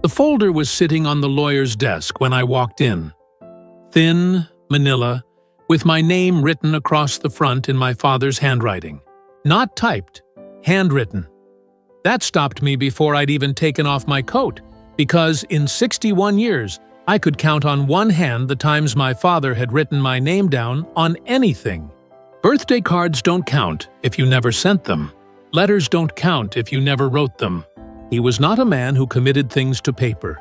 The folder was sitting on the lawyer's desk when I walked in. Thin, manila, with my name written across the front in my father's handwriting. Not typed, handwritten. That stopped me before I'd even taken off my coat, because in 61 years, I could count on one hand the times my father had written my name down on anything. Birthday cards don't count if you never sent them. Letters don't count if you never wrote them. He was not a man who committed things to paper,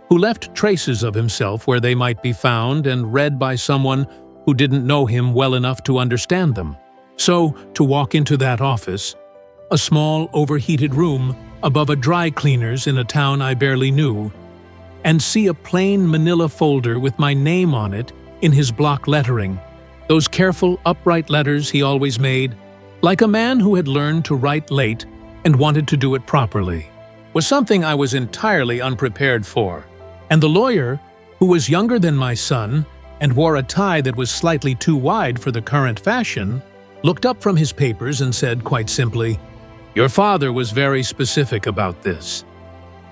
who left traces of himself where they might be found and read by someone who didn't know him well enough to understand them. So, to walk into that office, a small, overheated room above a dry cleaner's in a town I barely knew, and see a plain manila folder with my name on it in his block lettering, those careful, upright letters he always made, like a man who had learned to write late and wanted to do it properly, was something I was entirely unprepared for. And the lawyer, who was younger than my son and wore a tie that was slightly too wide for the current fashion, looked up from his papers and said quite simply, "Your father was very specific about this."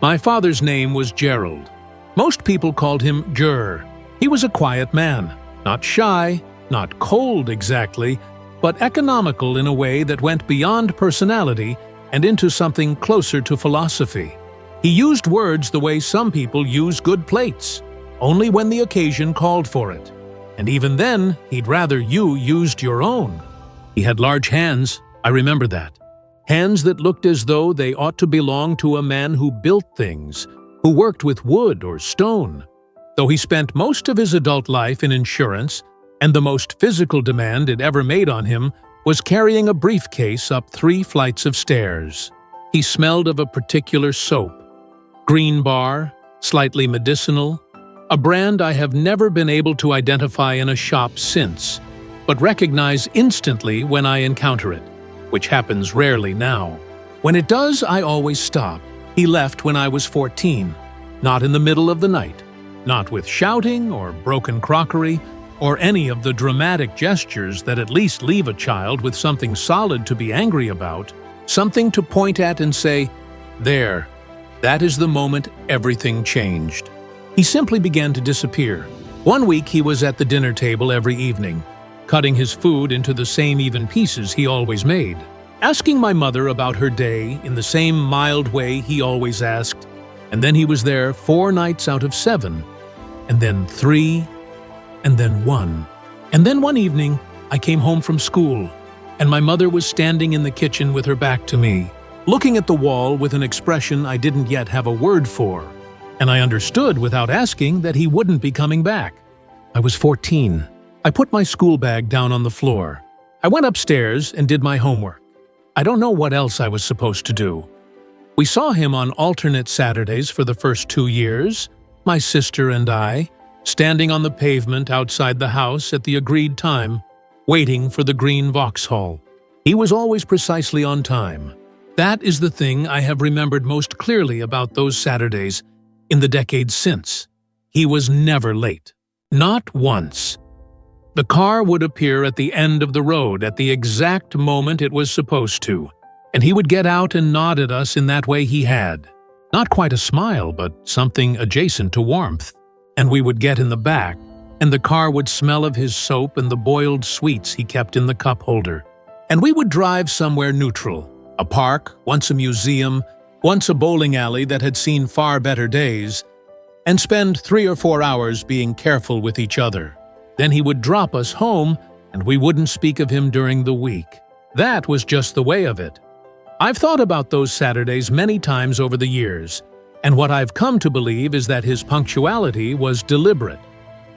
My father's name was Gerald. Most people called him Ger. He was a quiet man, not shy, not cold exactly, but economical in a way that went beyond personality and into something closer to philosophy. He used words the way some people use good plates, only when the occasion called for it. And even then, he'd rather you used your own. He had large hands, I remember that. Hands that looked as though they ought to belong to a man who built things, who worked with wood or stone. Though he spent most of his adult life in insurance, and the most physical demand it ever made on him was carrying a briefcase up 3 flights of stairs. He smelled of a particular soap, Green Bar, slightly medicinal, a brand I have never been able to identify in a shop since, but recognize instantly when I encounter it, which happens rarely now. When it does, I always stop. He left when I was 14, not in the middle of the night, not with shouting or broken crockery, or any of the dramatic gestures that at least leave a child with something solid to be angry about, something to point at and say, "There, that is the moment everything changed." He simply began to disappear. One week he was at the dinner table every evening, cutting his food into the same even pieces he always made, asking my mother about her day in the same mild way he always asked, and then he was there 4 nights out of 7, and then 3, and then 1. And then one evening, I came home from school, and my mother was standing in the kitchen with her back to me, looking at the wall with an expression I didn't yet have a word for, and I understood without asking that he wouldn't be coming back. I was 14. I put my school bag down on the floor. I went upstairs and did my homework. I don't know what else I was supposed to do. We saw him on alternate Saturdays for the first 2 years, my sister and I, standing on the pavement outside the house at the agreed time, waiting for the green Vauxhall. He was always precisely on time. That is the thing I have remembered most clearly about those Saturdays in the decades since. He was never late. Not once. The car would appear at the end of the road at the exact moment it was supposed to, and he would get out and nod at us in that way he had. Not quite a smile, but something adjacent to warmth. And we would get in the back, and the car would smell of his soap and the boiled sweets he kept in the cup holder. And we would drive somewhere neutral, a park, once a museum, once a bowling alley that had seen far better days, and spend 3 or 4 hours being careful with each other. Then he would drop us home, and we wouldn't speak of him during the week. That was just the way of it. I've thought about those Saturdays many times over the years, and what I've come to believe is that his punctuality was deliberate.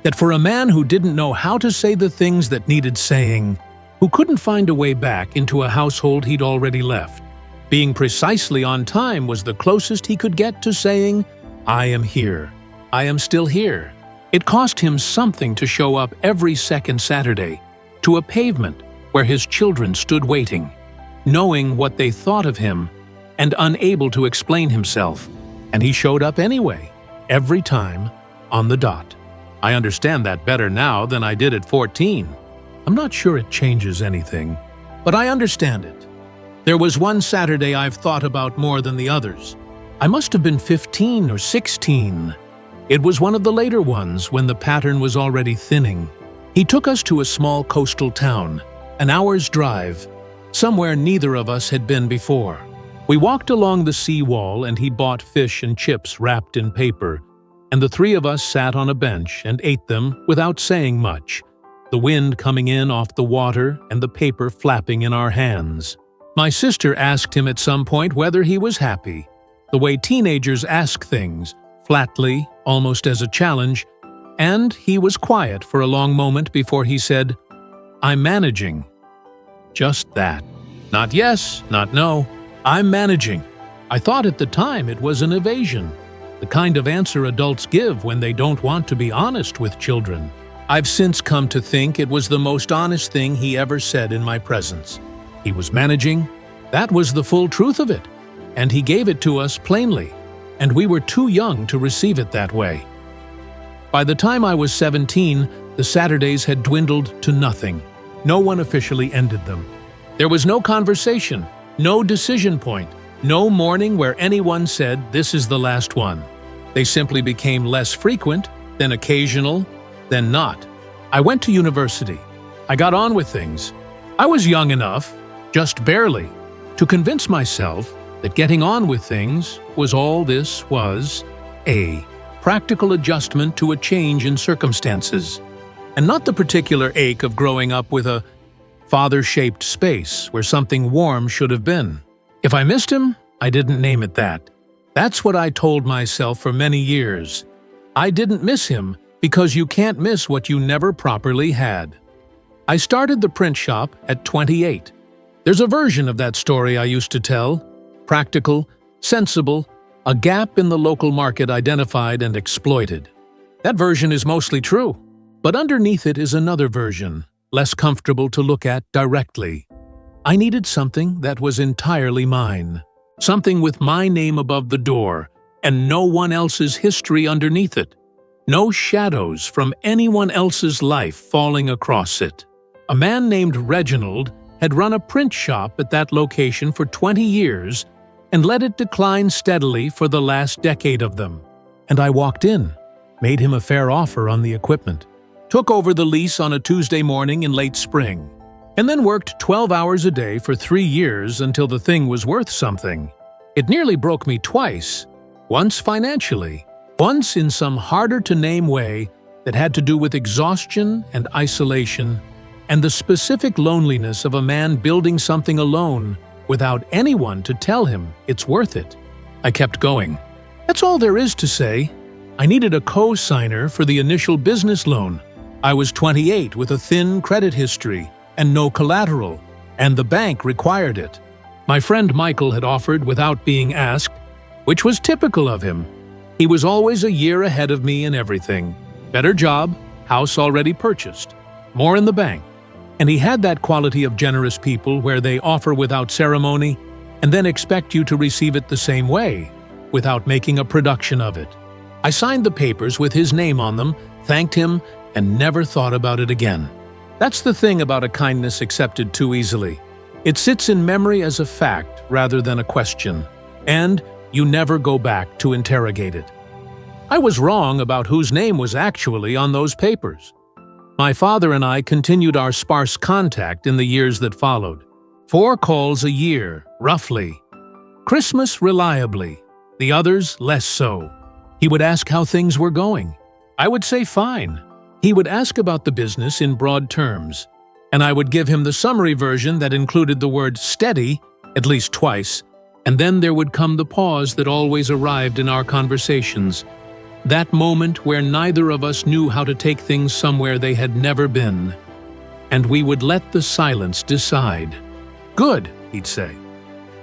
That for a man who didn't know how to say the things that needed saying, who couldn't find a way back into a household he'd already left, being precisely on time was the closest he could get to saying, "I am here. I am still here." It cost him something to show up every second Saturday to a pavement where his children stood waiting, knowing what they thought of him and unable to explain himself. And he showed up anyway, every time, on the dot. I understand that better now than I did at 14. I'm not sure it changes anything, but I understand it. There was one Saturday I've thought about more than the others. I must have been 15 or 16. It was one of the later ones when the pattern was already thinning. He took us to a small coastal town, an hour's drive, somewhere neither of us had been before. We walked along the seawall and he bought fish and chips wrapped in paper, and the three of us sat on a bench and ate them without saying much, the wind coming in off the water and the paper flapping in our hands. My sister asked him at some point whether he was happy, the way teenagers ask things, flatly, almost as a challenge, and he was quiet for a long moment before he said, "I'm managing." Just that. Not yes, not no. I'm managing. I thought at the time it was an evasion, the kind of answer adults give when they don't want to be honest with children. I've since come to think it was the most honest thing he ever said in my presence. He was managing. That was the full truth of it. And he gave it to us plainly, and we were too young to receive it that way. By the time I was 17, the Saturdays had dwindled to nothing. No one officially ended them. There was no conversation, no decision point, no morning where anyone said, "This is the last one." They simply became less frequent, then occasional, then not. I went to university. I got on with things. I was young enough, just barely, to convince myself that getting on with things was all this was: a practical adjustment to a change in circumstances, and not the particular ache of growing up with a father-shaped space where something warm should have been. If I missed him, I didn't name it that. That's what I told myself for many years. I didn't miss him because you can't miss what you never properly had. I started the print shop at 28. There's a version of that story I used to tell. Practical, sensible, a gap in the local market identified and exploited. That version is mostly true, but underneath it is another version, less comfortable to look at directly. I needed something that was entirely mine, something with my name above the door and no one else's history underneath it, no shadows from anyone else's life falling across it. A man named Reginald had run a print shop at that location for 20 years and let it decline steadily for the last decade of them. And I walked in, made him a fair offer on the equipment, took over the lease on a Tuesday morning in late spring, and then worked 12 hours a day for 3 years until the thing was worth something. It nearly broke me twice, once financially, once in some harder-to-name way that had to do with exhaustion and isolation, and the specific loneliness of a man building something alone without anyone to tell him it's worth it. I kept going. That's all there is to say. I needed a co-signer for the initial business loan. I was 28 with a thin credit history and no collateral, and the bank required it. My friend Michael had offered without being asked, which was typical of him. He was always a year ahead of me in everything. Better job, house already purchased, more in the bank. And he had that quality of generous people where they offer without ceremony and then expect you to receive it the same way, without making a production of it. I signed the papers with his name on them, thanked him, and never thought about it again. That's the thing about a kindness accepted too easily. It sits in memory as a fact rather than a question, and you never go back to interrogate it. I was wrong about whose name was actually on those papers. My father and I continued our sparse contact in the years that followed. 4 calls a year, roughly. Christmas reliably, the others less so. He would ask how things were going. I would say fine. He would ask about the business in broad terms, and I would give him the summary version that included the word steady at least twice, and then there would come the pause that always arrived in our conversations. That moment where neither of us knew how to take things somewhere they had never been. And we would let the silence decide. "Good," he'd say.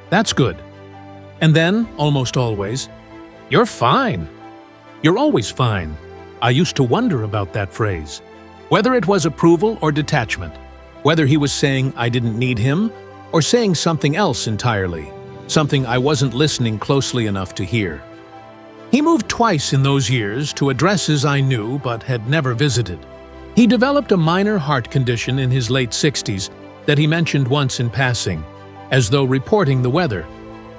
"That's good." And then, almost always, "You're fine." "You're always fine." I used to wonder about that phrase. Whether it was approval or detachment. Whether he was saying I didn't need him or saying something else entirely. Something I wasn't listening closely enough to hear. He moved twice in those years to addresses I knew but had never visited. He developed a minor heart condition in his late 60s that he mentioned once in passing, as though reporting the weather,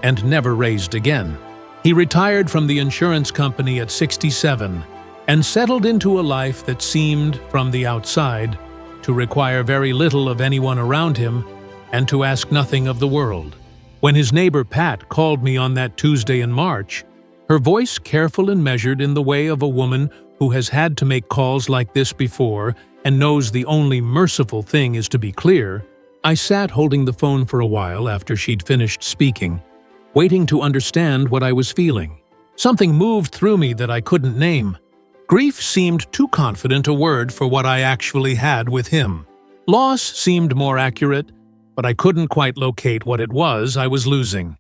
and never raised again. He retired from the insurance company at 67 and settled into a life that seemed, from the outside, to require very little of anyone around him and to ask nothing of the world. When his neighbor Pat called me on that Tuesday in March, her voice careful and measured in the way of a woman who has had to make calls like this before and knows the only merciful thing is to be clear, I sat holding the phone for a while after she'd finished speaking, waiting to understand what I was feeling. Something moved through me that I couldn't name. Grief seemed too confident a word for what I actually had with him. Loss seemed more accurate, but I couldn't quite locate what it was I was losing.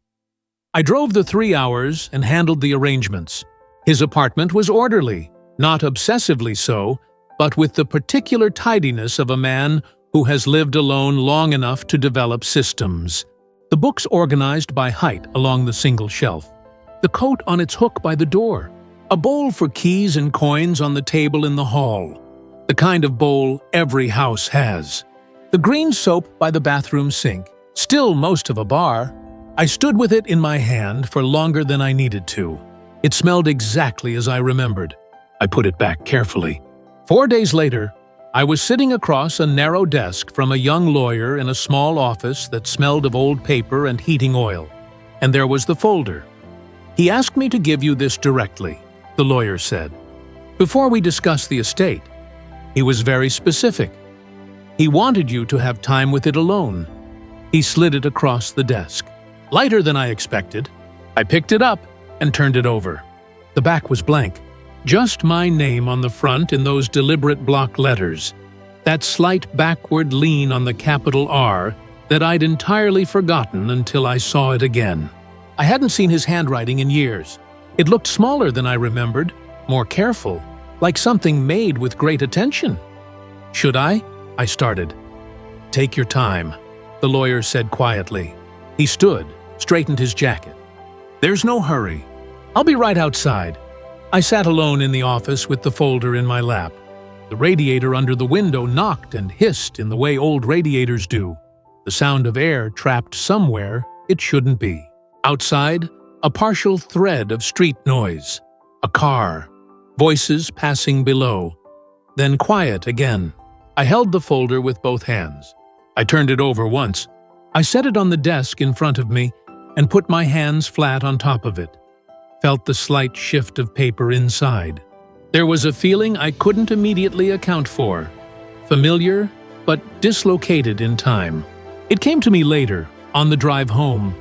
I drove the 3 hours and handled the arrangements. His apartment was orderly, not obsessively so, but with the particular tidiness of a man who has lived alone long enough to develop systems. The books organized by height along the single shelf, the coat on its hook by the door, a bowl for keys and coins on the table in the hall, the kind of bowl every house has, the green soap by the bathroom sink, still most of a bar. I stood with it in my hand for longer than I needed to. It smelled exactly as I remembered. I put it back carefully. 4 days later, I was sitting across a narrow desk from a young lawyer in a small office that smelled of old paper and heating oil, and there was the folder. "He asked me to give you this directly," the lawyer said, "before we discuss the estate. He was very specific. He wanted you to have time with it alone." He slid it across the desk. Lighter than I expected. I picked it up and turned it over. The back was blank. Just my name on the front in those deliberate block letters. That slight backward lean on the capital R that I'd entirely forgotten until I saw it again. I hadn't seen his handwriting in years. It looked smaller than I remembered, more careful, like something made with great attention. "Should I?" I started. "Take your time," the lawyer said quietly. He stood, straightened his jacket. "There's no hurry. I'll be right outside." I sat alone in the office with the folder in my lap. The radiator under the window knocked and hissed in the way old radiators do, the sound of air trapped somewhere it shouldn't be. Outside, a partial thread of street noise, a car, voices passing below, then quiet again. I held the folder with both hands. I turned it over once. I set it on the desk in front of me and put my hands flat on top of it. Felt the slight shift of paper inside. There was a feeling I couldn't immediately account for, familiar but dislocated in time. It came to me later, on the drive home.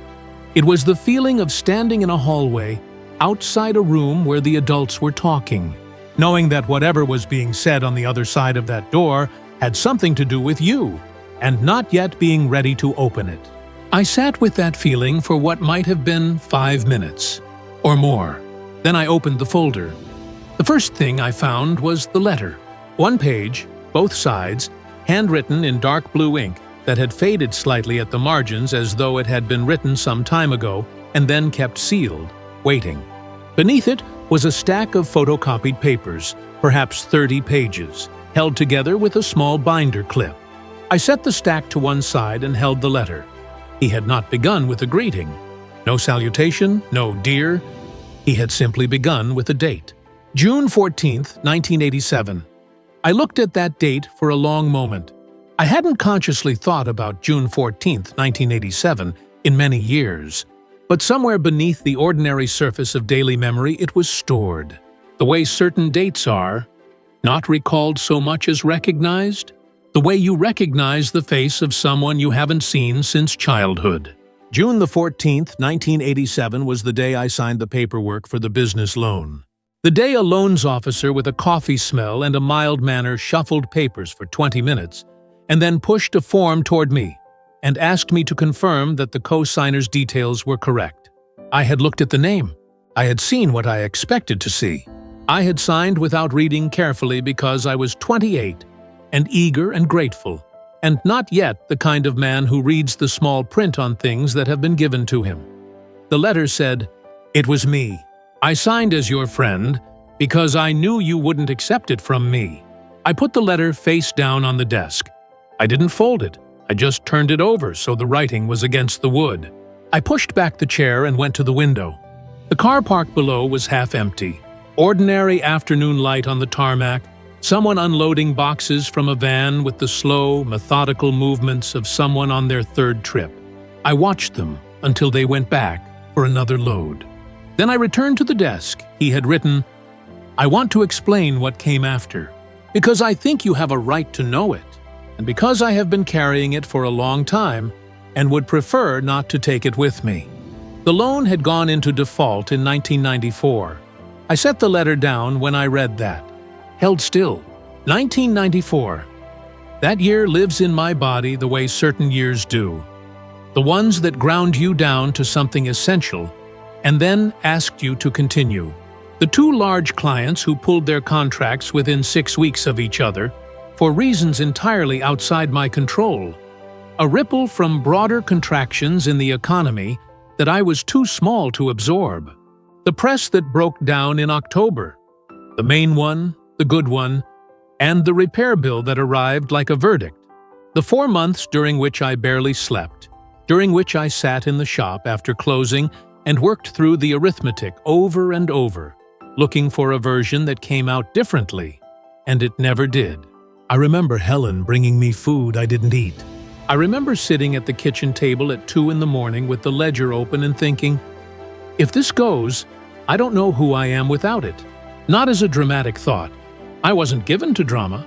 It was the feeling of standing in a hallway, outside a room where the adults were talking, knowing that whatever was being said on the other side of that door had something to do with you, and not yet being ready to open it. I sat with that feeling for what might have been 5 minutes. Or more. Then I opened the folder. The first thing I found was the letter. 1 page, both sides, handwritten in dark blue ink that had faded slightly at the margins as though it had been written some time ago and then kept sealed, waiting. Beneath it was a stack of photocopied papers, perhaps 30 pages, held together with a small binder clip. I set the stack to one side and held the letter. He had not begun with a greeting. No salutation, no dear. He had simply begun with a date. June 14th, 1987. I looked at that date for a long moment. I hadn't consciously thought about June 14th, 1987 in many years, but somewhere beneath the ordinary surface of daily memory it was stored. The way certain dates are, not recalled so much as recognized. The way you recognize the face of someone you haven't seen since childhood. June the 14th, 1987 was the day I signed the paperwork for the business loan. The day a loans officer with a coffee smell and a mild manner shuffled papers for 20 minutes and then pushed a form toward me and asked me to confirm that the co-signer's details were correct. I had looked at the name. I had seen what I expected to see. I had signed without reading carefully because I was 28 and eager and grateful, and not yet the kind of man who reads the small print on things that have been given to him. The letter said, "It was me. I signed as your friend because I knew you wouldn't accept it from me." I put the letter face down on the desk. I didn't fold it. I just turned it over so the writing was against the wood. I pushed back the chair and went to the window. The car park below was half empty. Ordinary afternoon light on the tarmac, someone unloading boxes from a van with the slow, methodical movements of someone on their third trip. I watched them until they went back for another load. Then I returned to the desk. He had written, "I want to explain what came after, because I think you have a right to know it, and because I have been carrying it for a long time and would prefer not to take it with me." The loan had gone into default in 1994. I set the letter down when I read that. Held still. 1994. That year lives in my body the way certain years do. The ones that ground you down to something essential and then asked you to continue. The two large clients who pulled their contracts within 6 weeks of each other for reasons entirely outside my control. A ripple from broader contractions in the economy that I was too small to absorb. The press that broke down in October. The main one, the good one, and the repair bill that arrived like a verdict. The 4 months during which I barely slept, during which I sat in the shop after closing and worked through the arithmetic over and over, looking for a version that came out differently, and it never did. I remember Helen bringing me food I didn't eat. I remember sitting at the kitchen table at 2 in the morning with the ledger open and thinking, if this goes, I don't know who I am without it. Not as a dramatic thought. I wasn't given to drama,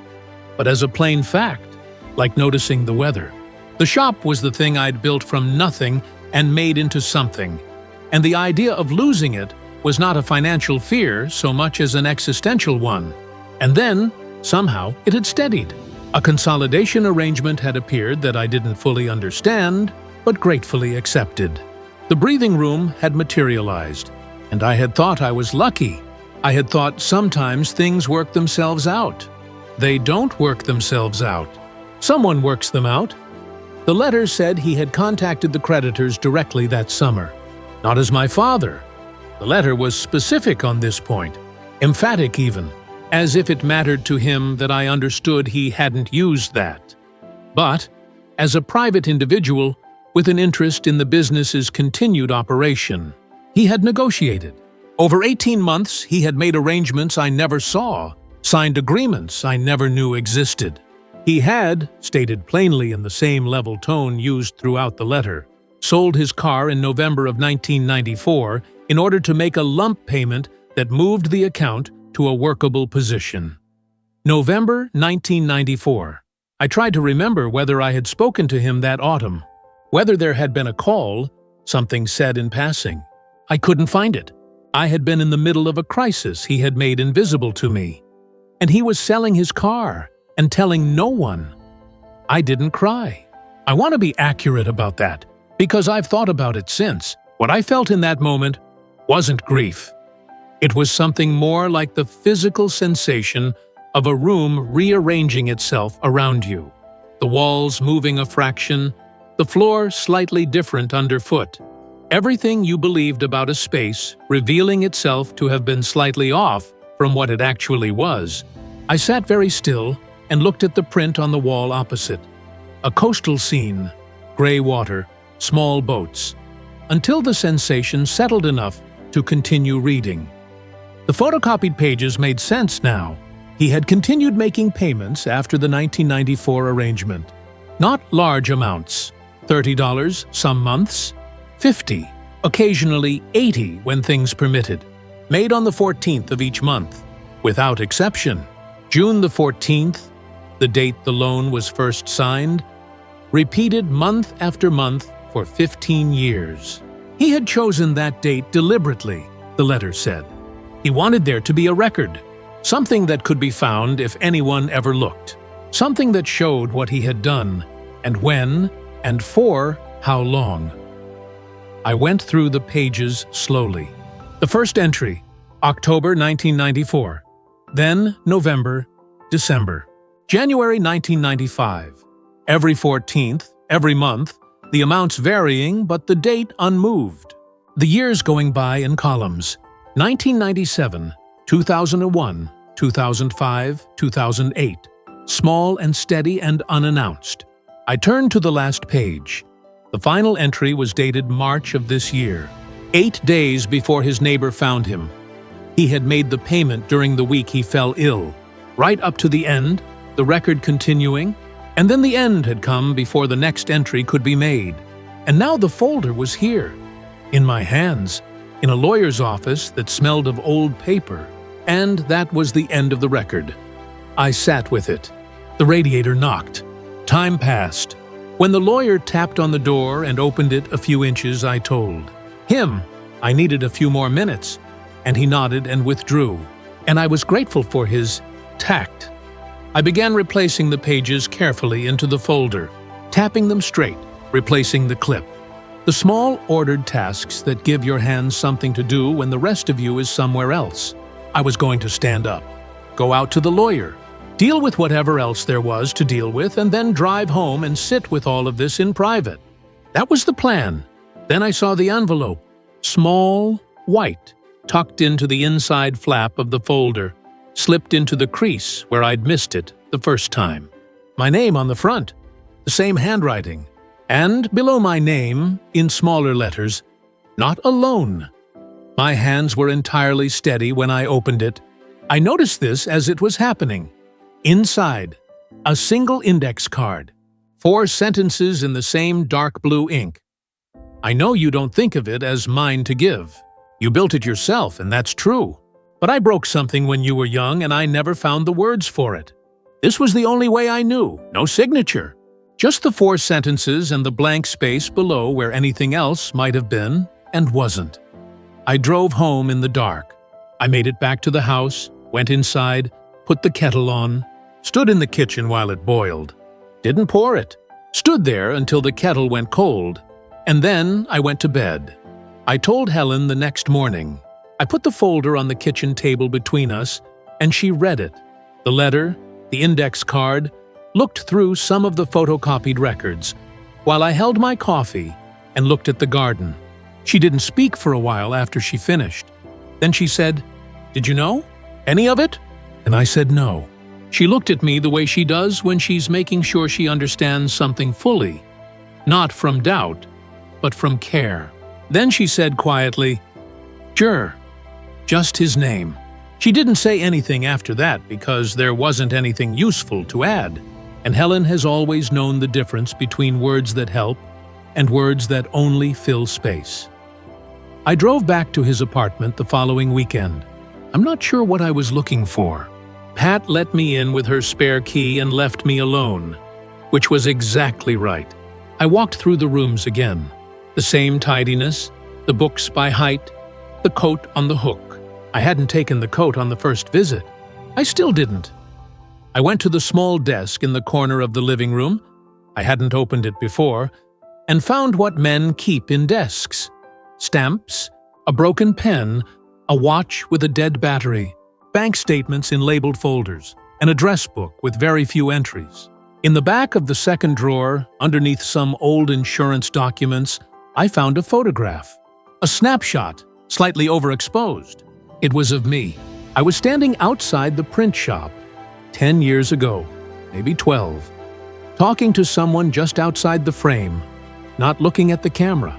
but as a plain fact, like noticing the weather. The shop was the thing I'd built from nothing and made into something, and the idea of losing it was not a financial fear so much as an existential one. And then, somehow, it had steadied. A consolidation arrangement had appeared that I didn't fully understand, but gratefully accepted. The breathing room had materialized, and I had thought I was lucky. I had thought sometimes things work themselves out. They don't work themselves out. Someone works them out. The letter said he had contacted the creditors directly that summer. Not as my father. The letter was specific on this point, emphatic even, as if it mattered to him that I understood he hadn't used that. But, as a private individual with an interest in the business's continued operation, he had negotiated. Over 18 months, he had made arrangements I never saw, signed agreements I never knew existed. He had, stated plainly in the same level tone used throughout the letter, sold his car in November of 1994 in order to make a lump payment that moved the account to a workable position. November 1994. I tried to remember whether I had spoken to him that autumn, whether there had been a call, something said in passing. I couldn't find it. I had been in the middle of a crisis he had made invisible to me, and he was selling his car and telling no one. I didn't cry. I want to be accurate about that, because I've thought about it since. What I felt in that moment wasn't grief. It was something more like the physical sensation of a room rearranging itself around you. The walls moving a fraction, the floor slightly different underfoot. Everything you believed about a space revealing itself to have been slightly off from what it actually was. I sat very still and looked at the print on the wall opposite. A coastal scene, gray water, small boats, until the sensation settled enough to continue reading. The photocopied pages made sense now. He had continued making payments after the 1994 arrangement. Not large amounts, $30 some months, $50, occasionally $80 when things permitted. Made on the 14th of each month, without exception. June the 14th, the date the loan was first signed, repeated month after month for 15 years. He had chosen that date deliberately, the letter said. He wanted there to be a record, something that could be found if anyone ever looked, something that showed what he had done, and when, and for how long. I went through the pages slowly. The first entry, October 1994, then November, December, January 1995. Every 14th, every month, the amounts varying but the date unmoved. The years going by in columns. 1997, 2001, 2005, 2008. Small and steady and unannounced. I turned to the last page. The final entry was dated March of this year. 8 days before his neighbor found him. He had made the payment during the week he fell ill. Right up to the end, the record continuing, and then the end had come before the next entry could be made. And now the folder was here, in my hands, in a lawyer's office that smelled of old paper, and that was the end of the record. I sat with it. The radiator knocked. Time passed. When the lawyer tapped on the door and opened it a few inches, I told him I needed a few more minutes, and he nodded and withdrew, and I was grateful for his tact. I began replacing the pages carefully into the folder, tapping them straight, replacing the clip. The small, ordered tasks that give your hands something to do when the rest of you is somewhere else. I was going to stand up, go out to the lawyer, deal with whatever else there was to deal with, and then drive home and sit with all of this in private. That was the plan. Then I saw the envelope, small, white, tucked into the inside flap of the folder, slipped into the crease where I'd missed it the first time. My name on the front, the same handwriting, and below my name, in smaller letters, not alone. My hands were entirely steady when I opened it. I noticed this as it was happening. Inside, a single index card, 4 sentences in the same dark blue ink. I know you don't think of it as mine to give. You built it yourself, and that's true. But I broke something when you were young, and I never found the words for it. This was the only way I knew, no signature. Just the 4 sentences and the blank space below where anything else might have been and wasn't. I drove home in the dark. I made it back to the house, went inside, put the kettle on, stood in the kitchen while it boiled. Didn't pour it. Stood there until the kettle went cold, and then I went to bed. I told Helen the next morning. I put the folder on the kitchen table between us, and she read it. The letter, the index card, looked through some of the photocopied records, while I held my coffee and looked at the garden. She didn't speak for a while after she finished. Then she said, "Did you know? Any of it?" And I said no. She looked at me the way she does when she's making sure she understands something fully, not from doubt, but from care. Then she said quietly, "Sure, just his name." She didn't say anything after that because there wasn't anything useful to add, and Helen has always known the difference between words that help and words that only fill space. I drove back to his apartment the following weekend. I'm not sure what I was looking for. Pat let me in with her spare key and left me alone, which was exactly right. I walked through the rooms again. The same tidiness, the books by height, the coat on the hook. I hadn't taken the coat on the first visit. I still didn't. I went to the small desk in the corner of the living room, I hadn't opened it before, and found what men keep in desks. Stamps, a broken pen, a watch with a dead battery, bank statements in labeled folders, an address book with very few entries. In the back of the second drawer, underneath some old insurance documents, I found a photograph. A snapshot, slightly overexposed. It was of me. I was standing outside the print shop, 10 years ago, maybe 12, talking to someone just outside the frame, not looking at the camera.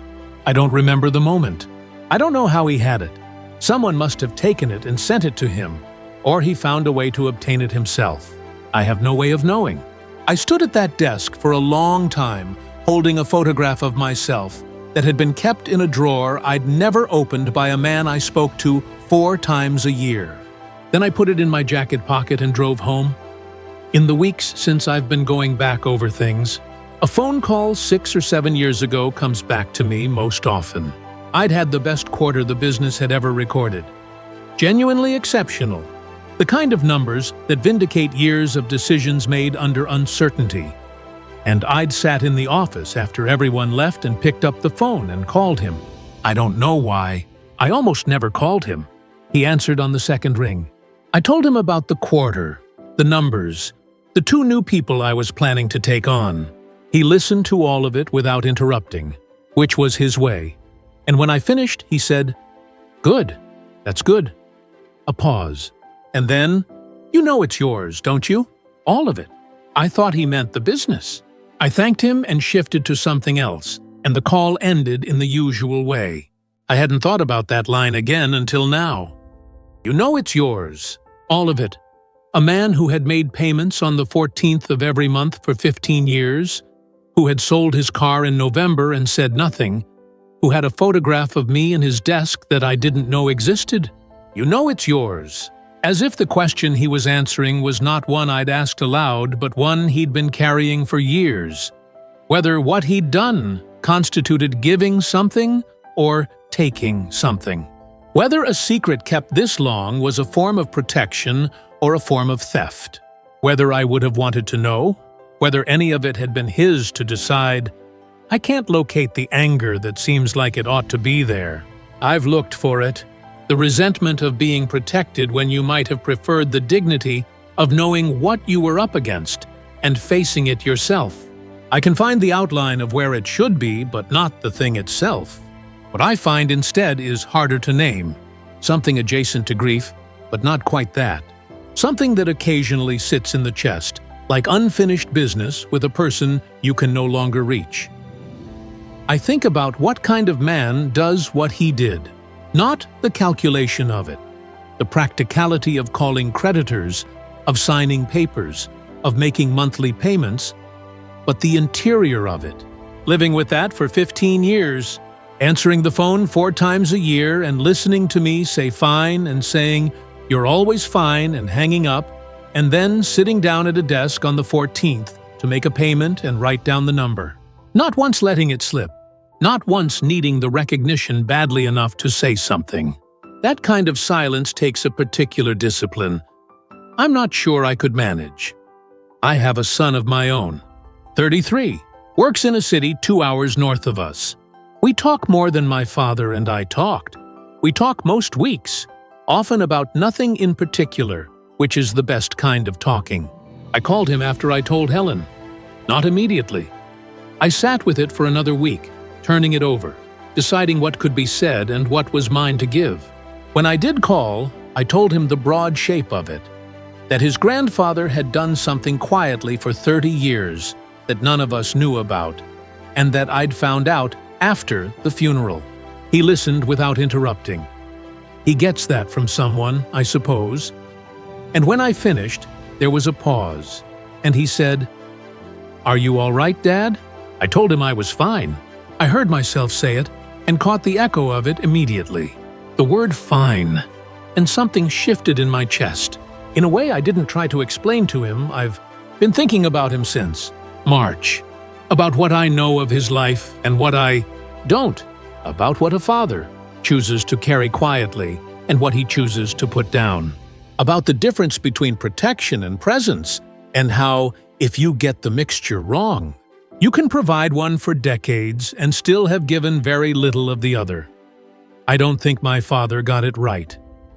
I don't remember the moment. I don't know how he had it. Someone must have taken it and sent it to him, or he found a way to obtain it himself. I have no way of knowing. I stood at that desk for a long time, holding a photograph of myself that had been kept in a drawer I'd never opened by a man I spoke to 4 times a year. Then I put it in my jacket pocket and drove home. In the weeks since I've been going back over things, a phone call 6 or 7 years ago comes back to me most often. I'd had the best quarter the business had ever recorded. Genuinely exceptional. The kind of numbers that vindicate years of decisions made under uncertainty. And I'd sat in the office after everyone left and picked up the phone and called him. I don't know why. I almost never called him. He answered on the second ring. I told him about the quarter, the numbers, the 2 new people I was planning to take on. He listened to all of it without interrupting, which was his way. And when I finished, he said, "Good, that's good." A pause. And then, "You know it's yours, don't you? All of it." I thought he meant the business. I thanked him and shifted to something else, and the call ended in the usual way. I hadn't thought about that line again until now. You know it's yours. All of it. A man who had made payments on the 14th of every month for 15 years, who had sold his car in November and said nothing, who had a photograph of me in his desk that I didn't know existed. You know it's yours. As if the question he was answering was not one I'd asked aloud, but one he'd been carrying for years. Whether what he'd done constituted giving something or taking something. Whether a secret kept this long was a form of protection or a form of theft. Whether I would have wanted to know, whether any of it had been his to decide, I can't locate the anger that seems like it ought to be there. I've looked for it. The resentment of being protected when you might have preferred the dignity of knowing what you were up against and facing it yourself. I can find the outline of where it should be, but not the thing itself. What I find instead is harder to name, something adjacent to grief, but not quite that. Something that occasionally sits in the chest, like unfinished business with a person you can no longer reach. I think about what kind of man does what he did, not the calculation of it, the practicality of calling creditors, of signing papers, of making monthly payments, but the interior of it. Living with that for 15 years, answering the phone 4 times a year and listening to me say fine and saying, "You're always fine," and hanging up, and then sitting down at a desk on the 14th to make a payment and write down the number. Not once letting it slip. Not once needing the recognition badly enough to say something. That kind of silence takes a particular discipline. I'm not sure I could manage. I have a son of my own, 33, works in a city 2 hours north of us. We talk more than my father and I talked. We talk most weeks, often about nothing in particular, which is the best kind of talking. I called him after I told Helen. Not immediately. I sat with it for another week, turning it over, deciding what could be said and what was mine to give. When I did call, I told him the broad shape of it, that his grandfather had done something quietly for 30 years that none of us knew about, and that I'd found out after the funeral. He listened without interrupting. He gets that from someone, I suppose. And when I finished, there was a pause, and he said, "Are you all right, Dad?" I told him I was fine. I heard myself say it and caught the echo of it immediately. The word fine, and something shifted in my chest. In a way I didn't try to explain to him. I've been thinking about him since March, about what I know of his life and what I don't, about what a father chooses to carry quietly and what he chooses to put down, about the difference between protection and presence, and how, if you get the mixture wrong, you can provide one for decades and still have given very little of the other. I don't think my father got it right.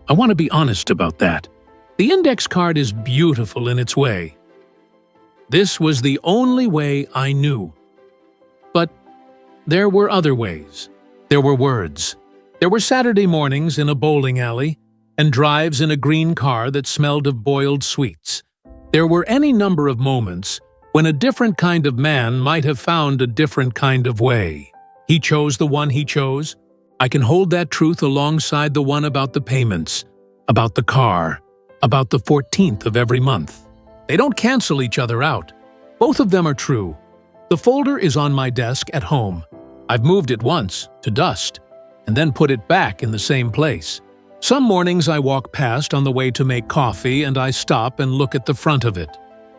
I want to be honest about that. The index card is beautiful in its way. This was the only way I knew. But there were other ways. There were words. There were Saturday mornings in a bowling alley and drives in a green car that smelled of boiled sweets. There were any number of moments when a different kind of man might have found a different kind of way. He chose the one he chose. I can hold that truth alongside the one about the payments, about the car, about the 14th of every month. They don't cancel each other out. Both of them are true. The folder is on my desk at home. I've moved it once, to dust, and then put it back in the same place. Some mornings I walk past on the way to make coffee and I stop and look at the front of it.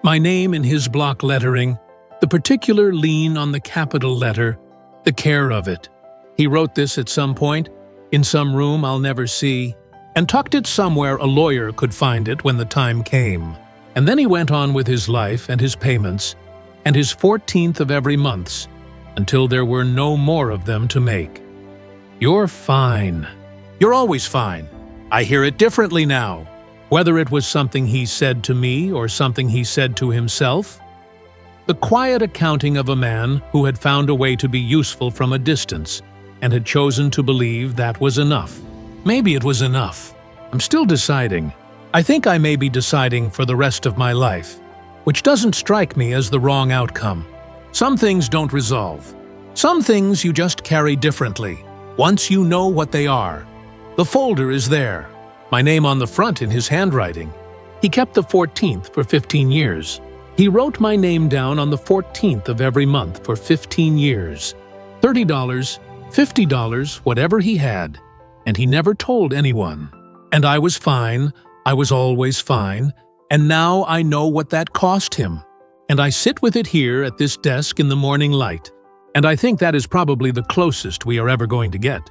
My name in his block lettering, the particular lean on the capital letter, the care of it. He wrote this at some point, in some room I'll never see, and tucked it somewhere a lawyer could find it when the time came. And then he went on with his life and his payments, and his 14th of every month, until there were no more of them to make. You're fine. You're always fine. I hear it differently now. Whether it was something he said to me or something he said to himself. The quiet accounting of a man who had found a way to be useful from a distance and had chosen to believe that was enough. Maybe it was enough. I'm still deciding. I think I may be deciding for the rest of my life, which doesn't strike me as the wrong outcome. Some things don't resolve. Some things you just carry differently, Once you know what they are, the folder is there. My name on the front in his handwriting. He kept the 14th for 15 years. He wrote my name down on the 14th of every month for 15 years. $30, $50, whatever he had. And he never told anyone. And I was fine. I was always fine. And now I know what that cost him. And I sit with it here at this desk in the morning light. And I think that is probably the closest we are ever going to get.